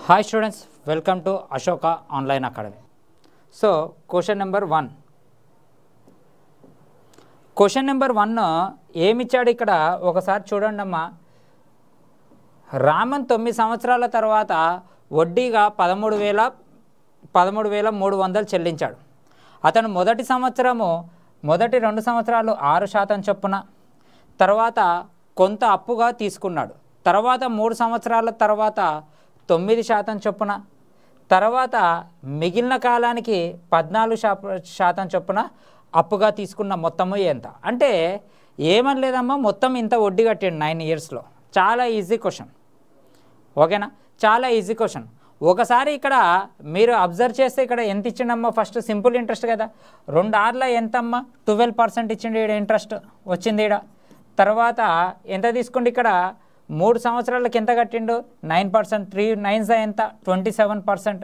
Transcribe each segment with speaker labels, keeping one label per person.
Speaker 1: Hi students, welcome to Ashoka Online Academy. So, question number 1. Question number 1 ఏమిచ్చాడు ఇక్కడ ఒకసారి చూడండి అమ్మా. రామన్ 9 సంవత్సరాల తర్వాత వడ్డీగా 13,300 చెల్లించాడు. అతను మొదటి 2 సంవత్సరాలు 6% చొప్పున, తర్వాత కొంత అప్పుగా తీసుకున్నాడు. తర్వాత 3 సంవత్సరాల తర్వాత 9% చొప్పున, తర్వాత మిగిలిన కాలానికి 14% చొప్పున అప్పుగా తీసుకున్న మొత్తము ఎంత అంటే ఏమని లేదమ్మా, మొత్తం ఇంత వడ్డీ కట్టిండు 9 ఇయర్స్లో. చాలా ఈజీ క్వశ్చన్, ఓకేనా? చాలా ఈజీ క్వశ్చన్. ఒకసారి ఇక్కడ మీరు అబ్జర్వ్ చేస్తే ఇక్కడ ఎంత ఇచ్చిండమ్మా, ఫస్ట్ సింపుల్ ఇంట్రెస్ట్ కదా, 2 ఆర్ల ఎంతమ్మా 12% ఇచ్చిండు ఈడ, ఇంట్రెస్ట్ వచ్చింది ఈడ. తర్వాత ఎంత తీసుకోండి, ఇక్కడ 3 సంవత్సరాలకి ఎంత కట్టిండు 9%, 3 9s ఎంత 27%.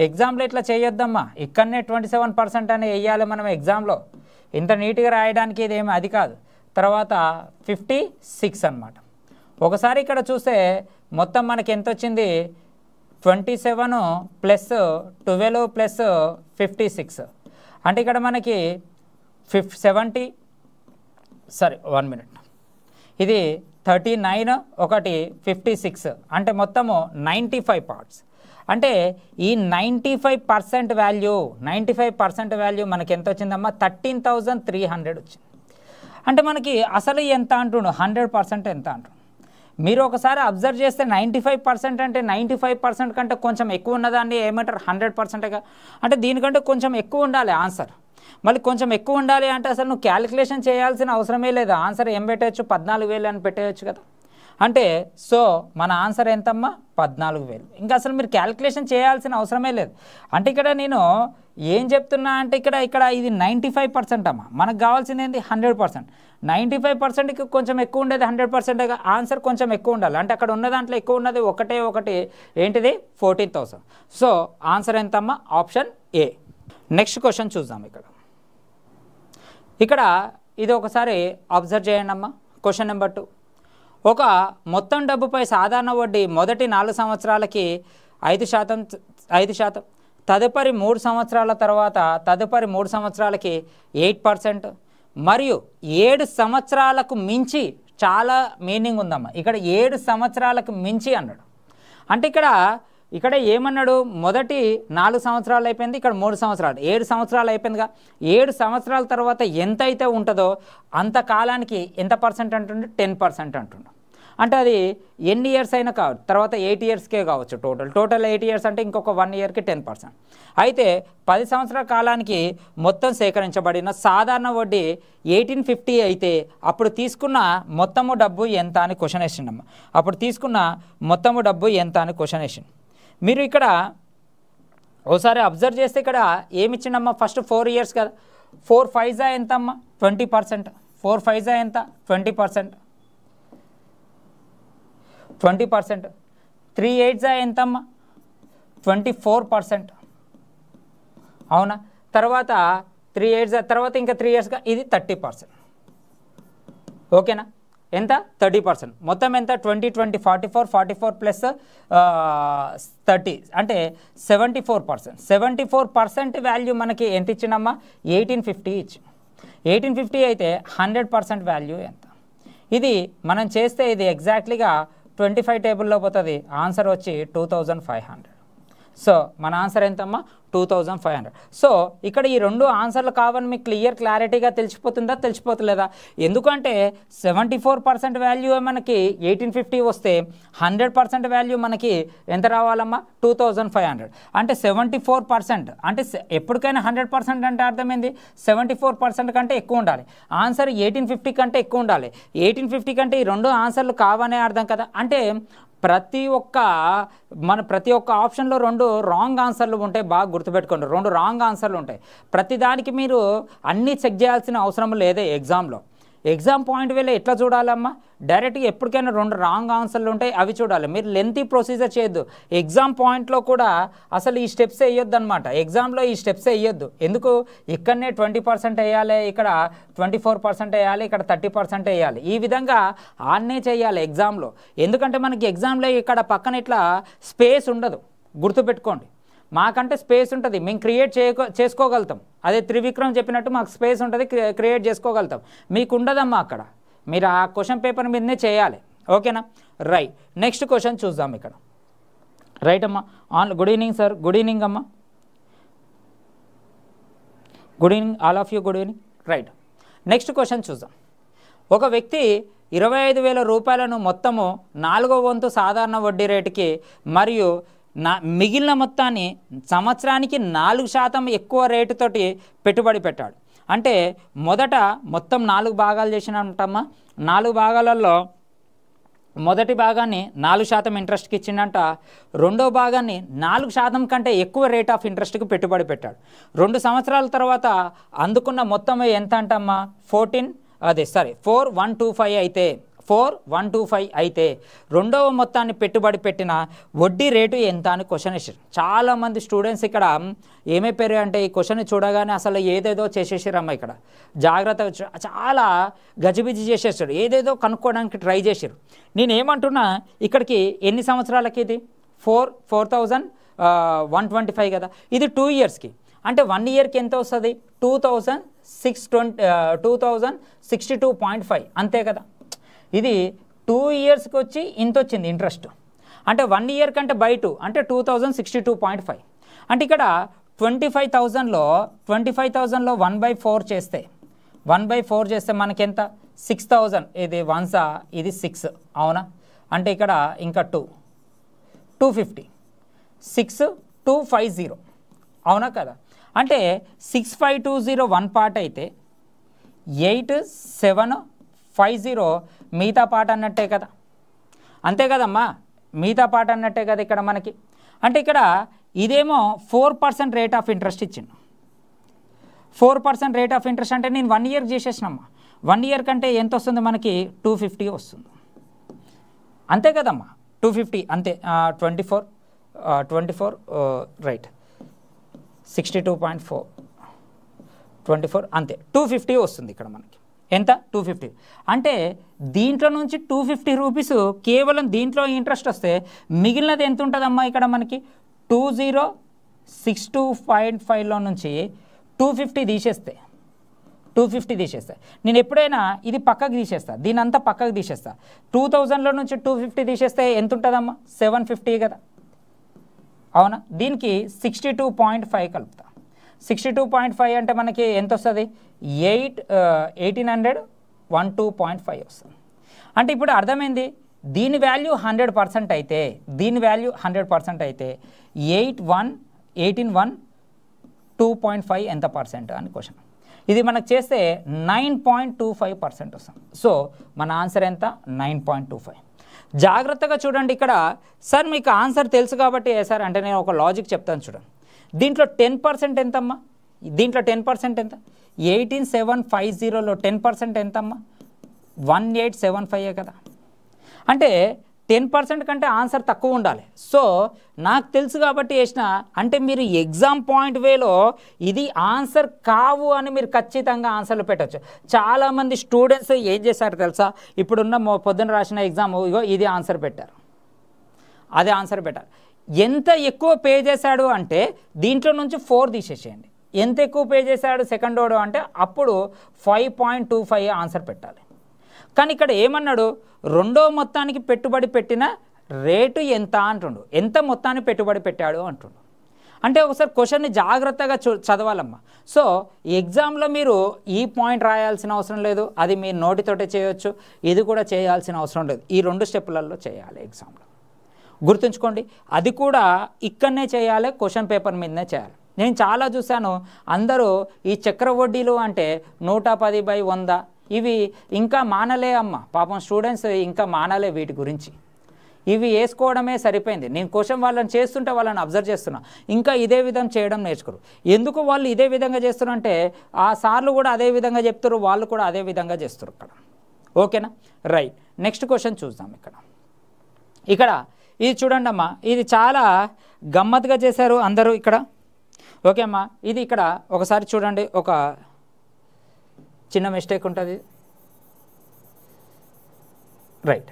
Speaker 1: ఎగ్జామ్లో ఇట్లా చేయొద్దమ్మా, ఇక్కడనే 27% అని వేయాలి మనం ఎగ్జామ్లో. ఇంత నీట్గా రాయడానికి ఇదేమి అది కాదు. తర్వాత 56 అన్నమాట. ఒకసారి ఇక్కడ చూస్తే మొత్తం మనకి ఎంత వచ్చింది, 27 ప్లస్ 12 ప్లస్ 56 అంటే ఇక్కడ మనకి 1 మినిట్, ఇది 39 ఒకటి 56 అంటే మొత్తము 95 పార్ట్స్. అంటే ఈ 95% వాల్యూ మనకి ఎంత వచ్చిందమ్మా, 13,300 వచ్చింది. అంటే మనకి అసలు ఎంత అంటుండు, 100% ఎంత అంటుండు. మీరు ఒకసారి అబ్జర్వ్ చేస్తే 95% అంటే 95% కంటే కొంచెం ఎక్కువ ఉన్నదాన్ని ఏమంటారు, 100%గా. అంటే దీనికంటే కొంచెం ఎక్కువ ఉండాలి ఆన్సర్. మళ్ళీ కొంచెం ఎక్కువ ఉండాలి అంటే అసలు నువ్వు క్యాలిక్యులేషన్ చేయాల్సిన అవసరమే లేదు. ఆన్సర్ ఏం పెట్టవచ్చు, 14,000 అని పెట్టేయచ్చు కదా. అంటే సో మన ఆన్సర్ ఎంతమ్మా, 14,000. ఇంకా అసలు మీరు క్యాలిక్యులేషన్ చేయాల్సిన అవసరమే లేదు. అంటే ఇక్కడ నేను ఏం చెప్తున్నా అంటే ఇక్కడ ఇది 95% అమ్మా, మనకు కావాల్సింది ఏంటి 100%. 95%కి కొంచెం ఎక్కువ ఉండేది 100%గా, ఆన్సర్ కొంచెం ఎక్కువ ఉండాలి. అంటే అక్కడ ఉన్న దాంట్లో ఎక్కువ ఉన్నది ఒకటి ఏంటిది 14,000. సో ఆన్సర్ ఎంతమ్మా, ఆప్షన్ ఏ. నెక్స్ట్ క్వశ్చన్ చూద్దాం. ఇక్కడ ఇది ఒకసారి అబ్జర్వ్ చేయండి అమ్మా. క్వశ్చన్ నెంబర్ 2, ఒక మొత్తం డబ్బుపై సాధారణ వడ్డీ మొదటి 4 సంవత్సరాలకి 5%, తదుపరి 3 సంవత్సరాల తర్వాత తదుపరి 3 సంవత్సరాలకి 8% మరియు 7 సంవత్సరాలకు మించి, చాలా మీనింగ్ ఉందమ్మా ఇక్కడ, 7 సంవత్సరాలకు మించి అన్నాడు. అంటే ఇక్కడ ఏమన్నాడు, మొదటి 4 సంవత్సరాలు అయిపోయింది, ఇక్కడ 3 సంవత్సరాలు, 7 సంవత్సరాలు అయిపోయిందిగా. 7 సంవత్సరాల తర్వాత ఎంత అయితే ఉంటుందో అంత కాలానికి ఎంత పర్సెంట్ అంటుండే, 10% అంటుండు. అంటే అది ఎన్ని ఇయర్స్ అయినా కావచ్చు, తర్వాత 8 ఇయర్స్కే కావచ్చు. టోటల్ 8 ఇయర్స్ అంటే ఇంకొక 1 ఇయర్కి 10%. అయితే 10 సంవత్సరాల కాలానికి మొత్తం సేకరించబడిన సాధారణ వడ్డీ 1850 అయితే అప్పుడు తీసుకున్న మొత్తము డబ్బు ఎంత అని క్వశ్చన్ వేసిండమ్మా. అప్పుడు తీసుకున్న మొత్తము డబ్బు ఎంత అని క్వశ్చన్ వేసిండు. మీరు ఇక్కడ ఒకసారి అబ్జర్వ్ చేస్తే ఇక్కడ ఏమి ఇచ్చిండమ్మా, ఫస్ట్ 4 ఇయర్స్ కదా, 4 5s ఎంత అమ్మా 20%, 4 5s ఎంత 20%, 3 8s ఎంత అమ్మా 24%, అవునా? తర్వాత 3 8s తర్వాత ఇంకా 3 ఇయర్స్గా ఇది 30%, ఓకేనా? ఎంత 30%, మొత్తం ఎంత 20 20 44 ప్లస్ 30 అంటే 74%. 74% వాల్యూ మనకి ఎంత ఇచ్చిందమ్మా, 1850 ఇచ్చి. 1850 అయితే 100% వాల్యూ ఎంత? ఇది మనం చేస్తే ఇది ఎగ్జాక్ట్లీగా 25 టేబుల్లో పోతుంది. ఆన్సర్ వచ్చి 2500. సో మన ఆన్సర్ ఎంతమ్మా, 2500. సో ఇక్కడ ఈ 2 ఆన్సర్లు కావని మీకు క్లారిటీగా తెలిసిపోతుందా, తెలిసిపోతలేదా? ఎందుకంటే 74% వాల్యూ మనకి 1850 వస్తే 100% వాల్యూ మనకి ఎంత రావాలమ్మా, 2500. అంటే 74%, అంటే ఎప్పటికైనా 100% అంటే అర్థమైంది 74% కంటే ఎక్కువ ఉండాలి. ఆన్సర్ 1850 కంటే ఎక్కువ ఉండాలి. 1850 కంటే ఈ 2 ఆన్సర్లు కావనే అర్థం కదా. అంటే ప్రతి ఒక్క ఆప్షన్లో 2 రాంగ్ ఆన్సర్లు ఉంటాయి. బాగా గుర్తుపెట్టుకోండి, 2 రాంగ్ ఆన్సర్లు ఉంటాయి. ప్రతిదానికి మీరు అన్నీ చెక్ చేయాల్సిన అవసరం లేదే ఎగ్జామ్లో. ఎగ్జామ్ పాయింట్ వేలో ఎట్లా చూడాలమ్మా, డైరెక్ట్గా ఎప్పటికైనా 2 రాంగ్ ఆన్సర్లు ఉంటాయి, అవి చూడాలి. మీరు లెంతీ ప్రొసీజర్ చేయొద్దు. ఎగ్జామ్ పాయింట్లో కూడా అసలు ఈ స్టెప్స్ వేయొద్దు అనమాట. ఎగ్జామ్లో ఈ స్టెప్స్ వేయొద్దు. ఎందుకు, ఇక్కడనే 20% వేయాలి, ఇక్కడ 24% వేయాలి, ఇక్కడ 30% వేయాలి. ఈ విధంగా ఆన్నే చేయాలి ఎగ్జామ్లో. ఎందుకంటే మనకి ఎగ్జామ్లో ఇక్కడ పక్కన ఇట్లా స్పేస్ ఉండదు. గుర్తుపెట్టుకోండి. మాకంటే స్పేస్ ఉంటుంది, మేము క్రియేట్ చేసుకోగలుగుతాం. అదే త్రివిక్రమ్ చెప్పినట్టు మాకు స్పేస్ ఉంటుంది, క్రియేట్ చేసుకోగలుగుతాం. మీకు ఉండదమ్మా అక్కడ, మీరు ఆ క్వశ్చన్ పేపర్ మీదనే చేయాలి. ఓకేనా? రైట్. నెక్స్ట్ క్వశ్చన్ చూద్దాం ఇక్కడ. రైట్ అమ్మా. Good evening sir. Good evening అమ్మా. Good evening all of you. Good evening. Right. Next question చూద్దాం. ఒక వ్యక్తి 25,000 రూపాయలను మొత్తము 4వ వంతు సాధారణ వడ్డీ రేటుకి మరియు మిగిలిన మొత్తాన్ని సంవత్సరానికి 4% ఎక్కువ రేటుతోటి పెట్టుబడి పెట్టాడు. అంటే మొదట మొత్తం 4 భాగాలు చేసినట్టమ్మా. 4 భాగాలలో మొదటి భాగాన్ని 4% ఇంట్రెస్ట్కి ఇచ్చిందంట. రెండో భాగాన్ని 4% కంటే ఎక్కువ రేట్ ఆఫ్ ఇంట్రెస్ట్కి పెట్టుబడి పెట్టాడు. 2 సంవత్సరాల తర్వాత అందుకున్న మొత్తం ఎంత అంటమ్మా? 4125 అయితే 4125 అయితే రెండవ మొత్తాన్ని పెట్టుబడి పెట్టిన వడ్డీ రేటు ఎంత అని క్వశ్చన్ వేసారు. చాలామంది స్టూడెంట్స్ ఇక్కడ ఏమైపోయారు అంటే ఈ క్వశ్చన్ చూడగానే అసలు ఏదేదో చేసేసారమ్మా. ఇక్కడ జాగ్రత్తగా చాలా గజిబిజి చేసేసాడు, ఏదేదో కనుక్కోవడానికి ట్రై చేశారు. నేనేమంటున్నా, ఇక్కడికి ఎన్ని సంవత్సరాలకి ఇది? 4125 కదా. ఇది 2 ఇయర్స్కి. అంటే 1 ఇయర్కి ఎంత వస్తుంది? 2062.5 అంతే కదా. ఇది 2 ఇయర్స్కి వచ్చి ఇంత వచ్చింది ఇంట్రెస్ట్. అంటే 1 ఇయర్ కంటే బై 2 అంటే 2062.5. అంటే ఇక్కడ 25,000లో 1/4 చేస్తే 1/4 చేస్తే మనకెంత? 6,000. ఇది 1 ఇది 6 అవునా? అంటే ఇక్కడ ఇంకా 250 6250 అవునా కదా. అంటే 6520 1 పార్ట్ అయితే 8750 మిగతా పార్ట్ అన్నట్టే కదా. అంతే కదమ్మా, మిగతా పార్ట్ అన్నట్టే కదా ఇక్కడ మనకి. అంటే ఇక్కడ ఇదేమో 4% రేట్ ఆఫ్ ఇంట్రెస్ట్ ఇచ్చిండు. 4% రేట్ ఆఫ్ ఇంట్రెస్ట్ అంటే నేను 1 ఇయర్ చేసేసినమ్మా. 1 ఇయర్ కంటే ఎంత వస్తుంది మనకి? 250 వస్తుంది. అంతే కదమ్మా, 250 అంతే. 24 రైట్ 62.4 24 అంతే 250 వస్తుంది ఇక్కడ మనకి. ఎంత? 250. అంటే దీంట్లో నుంచి 250 రూపీస్ కేవలం దీంట్లో ఇంట్రెస్ట్ వస్తే మిగిలినది ఎంత ఉంటుందమ్మా ఇక్కడ మనకి? 2062.5లో నుంచి 250 తీసేస్తే నేను ఎప్పుడైనా ఇది పక్కకు తీసేస్తా, దీని అంతా పక్కకు తీసేస్తా. 2000లో నుంచి 250 తీసేస్తే ఎంత ఉంటుందమ్మా? 750 కదా అవునా. దీనికి 62.5 కలుపుతా. 62.5 అంటే మనకి ఎంత వస్తుంది? 1812.5 వస్తుంది. అంటే ఇప్పుడు అర్థమైంది, దీని వాల్యూ 100% అయితే 1812.5 ఎంత పర్సెంట్ అని క్వశ్చన్. ఇది మనకు చేస్తే 9.25% వస్తుంది. సో మన ఆన్సర్ ఎంత? 9.25. జాగ్రత్తగా చూడండి ఇక్కడ. సార్ మీకు ఆన్సర్ తెలుసు కాబట్టి సార్ అంటే నేను ఒక లాజిక్ చెప్తాను చూడండి. దీంట్లో 10% ఎంతమ్మా? దీంట్లో 10% ఎంత? 18750లో 10% ఎంతమ్మా? 1875 కదా. అంటే 10% కంటే ఆన్సర్ తక్కువ ఉండాలి. సో నాకు తెలుసు కాబట్టి వేసిన. అంటే మీరు ఎగ్జామ్ పాయింట్ వేలో ఇది ఆన్సర్ కావు అని మీరు ఖచ్చితంగా ఆన్సర్లు పెట్టచ్చు. చాలామంది స్టూడెంట్స్ ఏం చేశారు తెలుసా? ఇప్పుడున్న పొద్దున రాసిన ఎగ్జామ్ ఇగో ఇది ఆన్సర్ పెట్టారు, అదే ఆన్సర్ పెట్టారు. ఎంత ఎక్కువ పే చేశాడు అంటే దీంట్లో నుంచి 4 తీసేసేయండి. ఎంత ఎక్కువ పే చేశాడు సెకండ్ ఓడు అంటే అప్పుడు 5.25 ఆన్సర్ పెట్టాలి. కానీ ఇక్కడ ఏమన్నాడు? రెండో మొత్తానికి పెట్టుబడి పెట్టిన రేటు ఎంత అంటుండు. ఎంత మొత్తాన్ని పెట్టుబడి పెట్టాడు అంటుండు. అంటే ఒకసారి క్వశ్చన్ని జాగ్రత్తగా చదవాలమ్మా. సో ఎగ్జామ్లో మీరు ఈ పాయింట్ రాయాల్సిన అవసరం లేదు, అది మీ నోటితోటే చేయొచ్చు. ఇది కూడా చేయాల్సిన అవసరం లేదు. ఈ 2 స్టెప్పులలో చేయాలి ఎగ్జామ్లో. గుర్తుంచుకోండి, అది కూడా ఇక్కడనే చేయాలి, క్వశ్చన్ పేపర్ మీదనే చేయాలి. నేను చాలా చూశాను, అందరూ ఈ చక్ర వడ్డీలు అంటే 110/100 ఇవి ఇంకా మానలే అమ్మ. పాపం స్టూడెంట్స్ ఇంకా మానలే వీటి గురించి. ఇవి వేసుకోవడమే సరిపోయింది. నేను క్వశ్చన్ వాళ్ళని చేస్తుంటే వాళ్ళని అబ్జర్వ్ చేస్తున్నా, ఇంకా ఇదే విధంగా చేయడం నేర్చుకోరు. ఎందుకు వాళ్ళు ఇదే విధంగా చేస్తున్నారు అంటే ఆ సార్లు కూడా అదే విధంగా చెప్తారు, వాళ్ళు కూడా అదే విధంగా చేస్తారు ఇక్కడ. ఓకేనా? రైట్. నెక్స్ట్ క్వశ్చన్ చూద్దాం. ఇక్కడ ఇది చూడండి అమ్మా, ఇది చాలా గమ్మత్తుగా చేశారు అందరూ ఇక్కడ. ఓకే అమ్మా, ఇది ఇక్కడ ఒకసారి చూడండి, ఒక చిన్న మిస్టేక్ ఉంటుంది. రైట్.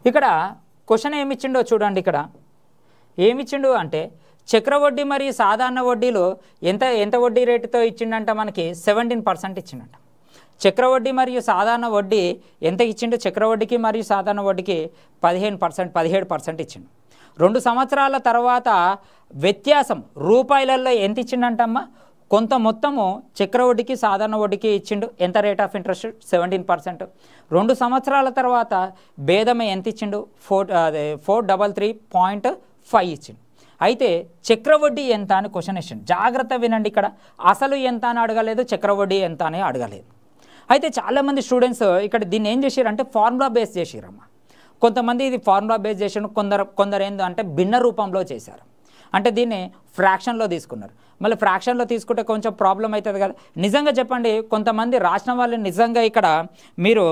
Speaker 1: ఇక్కడ క్వశ్చన్ ఏమి ఇచ్చిండో చూడండి. ఇక్కడ ఏమి ఇచ్చిండు అంటే చక్రవడ్డీ మరియు సాధారణ వడ్డీలో ఎంత వడ్డీ రేటుతో ఇచ్చిండంట మనకి 17% ఇచ్చిండంట. చక్రవడ్డీ మరియు సాధారణ వడ్డీ ఎంత ఇచ్చిండు? చక్రవడ్డీకి మరియు సాధారణ వడ్డీకి 17% ఇచ్చిండు. 2 సంవత్సరాల తర్వాత వ్యత్యాసం రూపాయలలో ఎంత ఇచ్చిండంటమ్మా? కొంత మొత్తము చక్రవడ్డీకి సాధారణ వడ్డీకి ఇచ్చిండు. ఎంత రేట్ ఆఫ్ ఇంట్రెస్ట్? 17%. 2 సంవత్సరాల తర్వాత భేదమే ఎంత ఇచ్చిండు? 433.5 ఇచ్చిండు. అయితే చక్రవడ్డీ ఎంత అని క్వశ్చన్ ఇచ్చిండు. జాగ్రత్త వినండి, ఇక్కడ అసలు ఎంత అని అడగలేదు, చక్రవడ్డీ ఎంత అని అడగలేదు. అయితే చాలామంది స్టూడెంట్స్ ఇక్కడ దీన్ని ఏం చేశారంటే ఫార్ములా బేస్ చేసిరమ్మా. కొంతమంది ఇది ఫార్ములా బేస్ చేసిన, కొందరు ఏంటంటే భిన్న రూపంలో చేశారు. అంటే దీన్ని ఫ్రాక్షన్లో తీసుకున్నారు. మళ్ళీ ఫ్రాక్షన్లో తీసుకుంటే కొంచెం ప్రాబ్లం అవుతుంది కదా. నిజంగా చెప్పండి, కొంతమంది రాసిన వాళ్ళు నిజంగా ఇక్కడ మీరు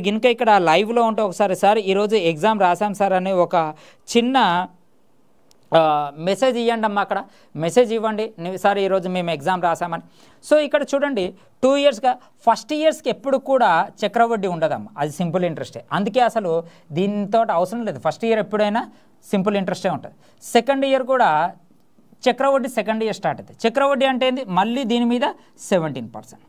Speaker 1: గినుక ఇక్కడ లైవ్లో ఉంటే ఒకసారి సార్ ఈరోజు ఎగ్జామ్ రాసాం సార్ అని ఒక చిన్న మెసేజ్ ఇవ్వండి అమ్మా. అక్కడ మెసేజ్ ఇవ్వండి, సార్ ఈరోజు మేము ఎగ్జామ్ రాసామని. సో ఇక్కడ చూడండి 2 ఇయర్స్గా ఫస్ట్ ఇయర్స్కి ఎప్పుడు కూడా చక్రవడ్డీ ఉండదమ్మా, అది సింపుల్ ఇంట్రెస్టే. అందుకే అసలు దీంతో అవసరం లేదు. ఫస్ట్ ఇయర్ ఎప్పుడైనా సింపుల్ ఇంట్రెస్టే ఉంటుంది. సెకండ్ ఇయర్ కూడా చక్రవడ్డీ సెకండ్ ఇయర్ స్టార్ట్ అవుతుంది. చక్రవడ్డీ అంటే ఏంది? మళ్ళీ దీని మీద 17%.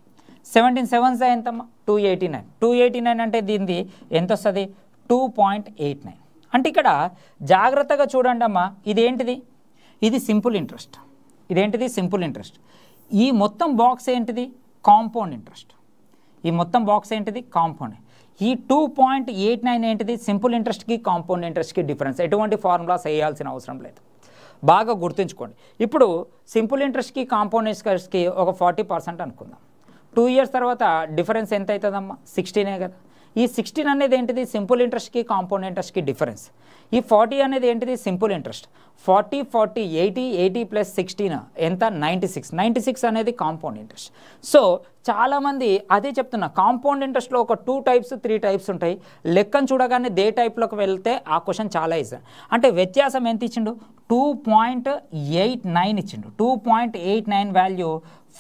Speaker 1: 17 7 ఎంతమ్మా? 289. 289 అంటే దీనిది ఎంత వస్తుంది? 2.89. అంటే ఇక్కడ జాగ్రత్తగా చూడండి అమ్మా, ఇదేంటిది? ఇది సింపుల్ ఇంట్రెస్ట్. ఇదేంటిది? Simple interest. ఈ మొత్తం బాక్స్ ఏంటిది? Compound interest. ఈ మొత్తం బాక్స్ ఏంటిది? కాంపౌండ్. ఈ 2.89 ఏంటిది? సింపుల్ ఇంట్రెస్ట్కి కాంపౌండ్ ఇంట్రెస్ట్కి డిఫరెన్స్. ఎటువంటి ఫార్ములాస్ వేయాల్సిన అవసరం లేదు, బాగా గుర్తుంచుకోండి. ఇప్పుడు సింపుల్ ఇంట్రెస్ట్కి కాంపౌండ్ ఇంట్రెస్ట్కి ఒక 40% అనుకుందాం. 2 ఇయర్స్ తర్వాత డిఫరెన్స్ ఎంత అవుతుందమ్మా? 16 కదా. ఈ 16 అనేది ఏంటిది? సింపుల్ ఇంట్రెస్ట్కి కాంపౌండ్ ఇంట్రెస్ట్కి డిఫరెన్స్. ఈ 40 అనేది ఏంటిది? Simple interest. 40 40 80 ప్లస్ 16 ఎంత? 96 అనేది కాంపౌండ్ ఇంట్రెస్ట్. సో చాలామంది అదే చెప్తున్నా, కాంపౌండ్ ఇంట్రెస్ట్లో ఒక 2 టైప్స్ 3 టైప్స్ ఉంటాయి. లెక్కను చూడగానే దే టైప్లోకి వెళ్తే ఆ క్వశ్చన్ చాలా ఈజీ. అంటే వ్యత్యాసం ఎంత ఇచ్చిండు? 2.89 ఇచ్చిండు. 2.89 వాల్యూ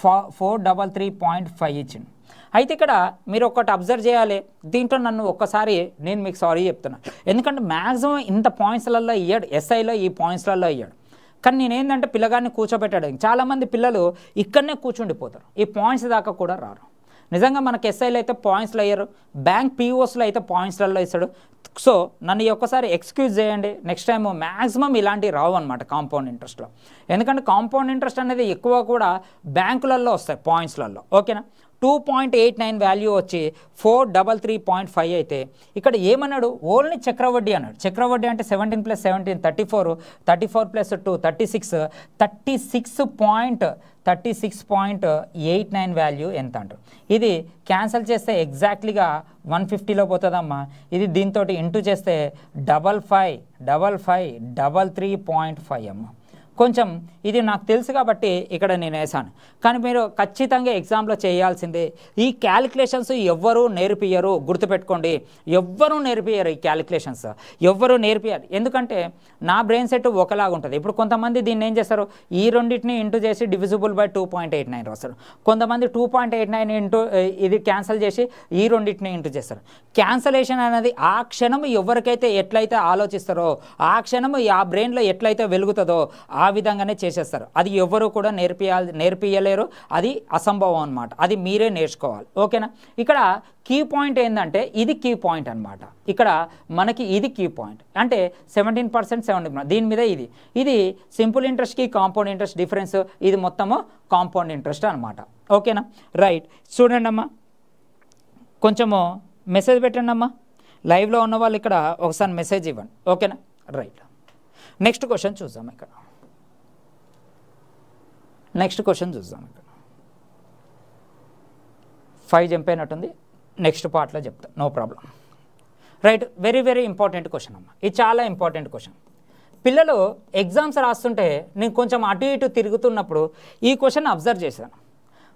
Speaker 1: 433.5 ఇచ్చిండు. అయితే ఇక్కడ మీరు ఒకటి అబ్జర్వ్ చేయాలి. దీంట్లో నన్ను ఒక్కసారి నేను మీకు సారీ చెప్తున్నా, ఎందుకంటే మ్యాక్సిమం ఇంత పాయింట్స్లలో ఇయ్యాడు, ఎస్ఐలో ఈ పాయింట్స్లలో ఇయ్యాడు. కానీ నేనేంటంటే పిల్లగాన్ని కూర్చోబెట్టాడు. చాలామంది పిల్లలు ఇక్కడనే కూర్చుండిపోతారు, ఈ పాయింట్స్ దాకా కూడా రారు. నిజంగా మనకి ఎస్ఐలో అయితే పాయింట్స్లో అయ్యారు, బ్యాంక్ పీఓస్లో అయితే పాయింట్స్లలో ఇస్తాడు. సో నన్ను ఒక్కసారి ఎక్స్క్యూజ్ చేయండి, నెక్స్ట్ టైం మ్యాక్సిమం ఇలాంటివి రావు అనమాట కాంపౌండ్ ఇంట్రెస్ట్లో. ఎందుకంటే కాంపౌండ్ ఇంట్రెస్ట్ అనేది ఎక్కువ కూడా బ్యాంకులలో వస్తాయి పాయింట్స్లలో. ఓకేనా? 2.89 వాల్యూ వచ్చి 433.5 అయితే ఇక్కడ ఏమన్నాడు? ఓన్లీ చక్రవడ్డీ అన్నాడు. చక్రవడ్డీ అంటే 17 + 17 34, 34 + 2 36.89 వాల్యూ ఎంత అంటారు. ఇది క్యాన్సిల్ చేస్తే ఎగ్జాక్ట్లీగా 150లో పోతుందమ్మా. ఇది దీంతో ఇంటూ చేస్తే 5533.5 అమ్మ. కొంచెం ఇది నాకు తెలుసు కాబట్టి ఇక్కడ నేను వేసాను. కానీ మీరు ఖచ్చితంగా ఎగ్జామ్లో చేయాల్సిందే. ఈ క్యాలిక్యులేషన్స్ ఎవ్వరూ నేర్పియ్యరు, గుర్తుపెట్టుకోండి. ఎవ్వరూ నేర్పియ్యరు ఈ క్యాలిక్యులేషన్స్, ఎవ్వరూ నేర్పియ్యారు. ఎందుకంటే నా బ్రెయిన్ సెట్ ఒకలాగా ఉంటుంది. ఇప్పుడు కొంతమంది దీన్ని ఏం చేస్తారు? ఈ రెండింటిని ఇంటూ చేసి డివిజిబుల్ బై 2.89 రాస్తారు. కొంతమంది 2.89 ఇంటూ ఇది క్యాన్సిల్ చేసి ఈ రెండింటిని ఇంటూ చేస్తారు. క్యాన్సలేషన్ అనేది ఆ క్షణం ఎవరికైతే ఎట్లయితే ఆలోచిస్తారో, ఆ క్షణం ఆ బ్రెయిన్లో ఎట్లయితే వెలుగుతుందో ఆ విధంగానే చేసేస్తారు. అది ఎవరు కూడా నేర్పియలేరు, అది అసంభవం అనమాట. అది మీరే నేర్చుకోవాలి. ఓకేనా? ఇక్కడ కీ పాయింట్ ఏంటంటే ఇది కీ పాయింట్ అనమాట. ఇక్కడ మనకి ఇది కీ పాయింట్ అంటే 17% 70 దీని మీద ఇది సింపుల్ ఇంట్రెస్ట్కి కాంపౌండ్ ఇంట్రెస్ట్ డిఫరెన్స్. ఇది మొత్తము కాంపౌండ్ ఇంట్రెస్ట్ అనమాట. ఓకేనా? రైట్. చూడండి అమ్మా, కొంచెము మెసేజ్ పెట్టండి అమ్మా. లైవ్లో ఉన్న వాళ్ళు ఇక్కడ ఒకసారి మెసేజ్ ఇవ్వండి. ఓకేనా? రైట్. నెక్స్ట్ క్వశ్చన్ చూద్దాం. ఇక్కడ నెక్స్ట్ క్వశ్చన్ చూద్దాం. ఇక్కడ 5 జంప్ అయినట్టుంది, నెక్స్ట్ పార్ట్లో చెప్తా, no problem. Right. Very very important question అమ్మ. ఇది చాలా ఇంపార్టెంట్ క్వశ్చన్. పిల్లలు ఎగ్జామ్స్ రాస్తుంటే నేను కొంచెం అటు ఇటు తిరుగుతున్నప్పుడు ఈ క్వశ్చన్ అబ్జర్వ్ చేశాను.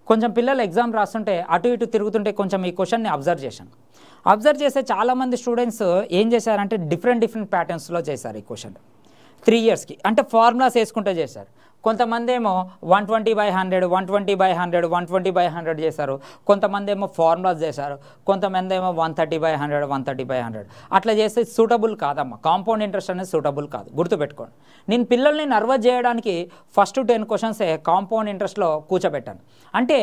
Speaker 1: కొంచెం పిల్లలు ఎగ్జామ్ రాస్తుంటే అటు ఇటు తిరుగుతుంటే కొంచెం ఈ క్వశ్చన్ని అబ్జర్వ్ చేశాను. అబ్జర్వ్ చేస్తే చాలామంది స్టూడెంట్స్ ఏం చేశారంటే డిఫరెంట్ ప్యాటర్న్స్లో చేశారు ఈ క్వశ్చన్. 3 ఇయర్స్కి అంటే ఫార్ములాస్ వేసుకుంటూ చేశారు. కొంతమంది ఏమో 120/100 120/100 120/100 చేశారు, కొంతమంది ఏమో ఫార్ములాస్ చేశారు, కొంతమంది ఏమో 130/100 130/100 అట్లా చేస్తే సూటబుల్ కాదమ్మా. కాంపౌండ్ ఇంట్రెస్ట్ అనేది సూటబుల్ కాదు, గుర్తుపెట్టుకోండి. నేను పిల్లల్ని నర్వస్ చేయడానికి ఫస్ట్ 10 క్వశ్చన్సే కాంపౌండ్ ఇంట్రెస్ట్లో కూర్చోబెట్టాను. అంటే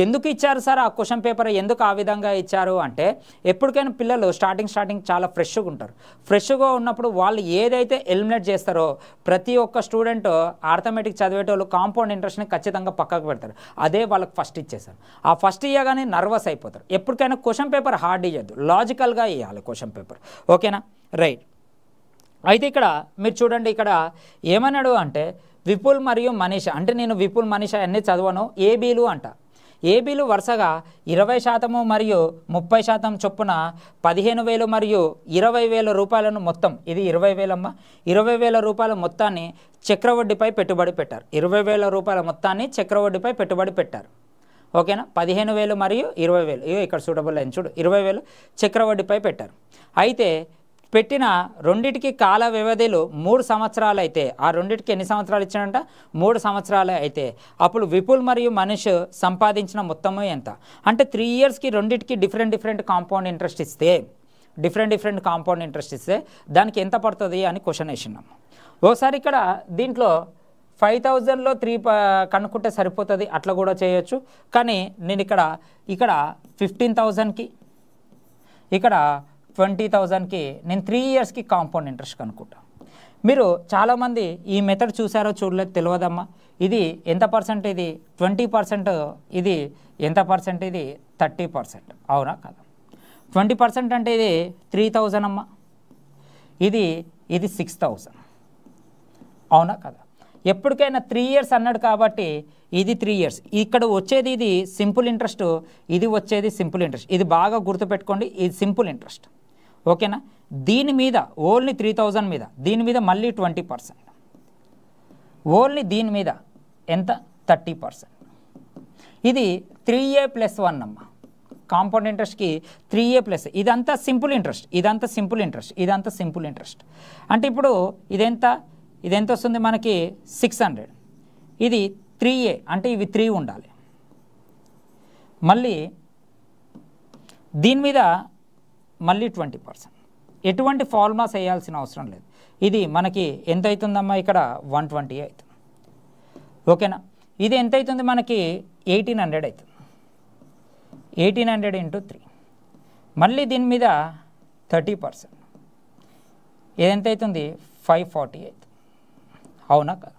Speaker 1: ఎందుకు ఇచ్చారు సార్ ఆ క్వశ్చన్ పేపర్, ఎందుకు ఆ విధంగా ఇచ్చారు అంటే, ఎప్పటికైనా పిల్లలు స్టార్టింగ్ చాలా ఫ్రెష్గా ఉంటారు. ఫ్రెష్గా ఉన్నప్పుడు వాళ్ళు ఏదైతే ఎలిమినేట్ చేస్తారో ప్రతి ఒక్క స్టూడెంట్ ఆర్థమెటిక్ చదివేటోళ్ళు కాంపౌండ్ ఇంట్రెస్ట్ని ఖచ్చితంగా పక్కకు పెడతారు. అదే వాళ్ళకి ఫస్ట్ ఇచ్చేసారు. ఆ ఫస్ట్ ఇవ్వగానే నర్వస్ అయిపోతారు. ఎప్పటికైనా క్వశ్చన్ పేపర్ హార్డ్ ఇవ్వద్దు, లాజికల్గా ఇవ్వాలి క్వశ్చన్ పేపర్. ఓకేనా, రైట్. అయితే ఇక్కడ మీరు చూడండి, ఇక్కడ ఏమన్నాడు అంటే విపుల్ మరియు మనీష, అంటే నేను విపుల్ మనీష అన్నీ చదవను, ఏబీలు అంట. ఏబీలు వరుసగా 20% మరియు 30% చొప్పున 15,000 మరియు 20,000 రూపాయలను మొత్తం, ఇది 20,000 అమ్మ, 20,000 రూపాయల మొత్తాన్ని చక్రవడ్డీపై పెట్టుబడి పెట్టారు. 20,000 రూపాయల మొత్తాన్ని చక్రవడ్డీపై పెట్టుబడి పెట్టారు. ఓకేనా, 15,000 మరియు 20,000, ఇవో ఇక్కడ సూటబుల్ అయింది చూడు, 20,000 చక్రవడ్డీపై పెట్టారు. అయితే పెట్టిన రెండిటికి కాల వ్యవధిలో 3 సంవత్సరాలు అయితే, ఆ రెండిటికి ఎన్ని సంవత్సరాలు ఇచ్చాడంట, 3 సంవత్సరాలు అయితే అప్పుడు విపుల్ మరియు మనీష్ సంపాదించిన మొత్తము ఎంత అంటే 3 ఇయర్స్కి రెండిటికి డిఫరెంట్ కాంపౌండ్ ఇంట్రెస్ట్ ఇస్తే, డిఫరెంట్ కాంపౌండ్ ఇంట్రెస్ట్ ఇస్తే దానికి ఎంత పడుతుంది అని క్వశ్చన్ వేసినాము. ఒకసారి ఇక్కడ దీంట్లో 5,000లో 3 కనుక్కుంటే సరిపోతుంది, అట్లా కూడా చేయొచ్చు. కానీ నేను ఇక్కడ 15,000కి, ఇక్కడ 20,000కి నేను 3 ఇయర్స్కి కాంపౌండ్ ఇంట్రెస్ట్ కనుక్కుంటా. మీరు చాలామంది ఈ మెథడ్ చూసారో చూడలేదు తెలియదమ్మా. ఇది ఎంత పర్సెంట్, ఇది 20%, ఇది ఎంత పర్సెంట్, ఇది 30%, అవునా కదా. 20% అంటే ఇది 3,000 అమ్మా, ఇది 6,000, అవునా కదా. ఎప్పటికైనా 3 ఇయర్స్ అన్నాడు కాబట్టి ఇది 3 ఇయర్స్. ఇక్కడ వచ్చేది ఇది సింపుల్ ఇంట్రెస్ట్, ఇది వచ్చేది సింపుల్ ఇంట్రెస్ట్. ఇది బాగా గుర్తుపెట్టుకోండి, ఇది సింపుల్ ఇంట్రెస్ట్. ఓకేనా, దీని మీద ఓన్లీ 3,000 మీద, దీని మీద మళ్ళీ 20%, ఓన్లీ దీని మీద ఎంత 30%. ఇది 3A+1 అమ్మ. కాంపౌండ్ ఇంట్రెస్ట్కి 3A+, ఇదంతా సింపుల్ ఇంట్రెస్ట్, ఇదంతా సింపుల్ ఇంట్రెస్ట్, ఇదంతా సింపుల్ ఇంట్రెస్ట్. అంటే ఇప్పుడు ఇదెంత వస్తుంది మనకి 600, ఇది 3A అంటే ఇవి 3 ఉండాలి. మళ్ళీ దీని మీద మళ్ళీ 20%. ఎటువంటి ఫార్ములాస్ వేయాల్సిన అవసరం లేదు. ఇది మనకి ఎంత అవుతుందమ్మా, ఇక్కడ 120 అవుతుంది. ఓకేనా, ఇది ఎంత అవుతుంది మనకి 1,800 అవుతుంది. 1,800 × 3, మళ్ళీ దీని మీద 30%, ఎంత అవుతుంది 540 అవుతుంది, అవునా కదా.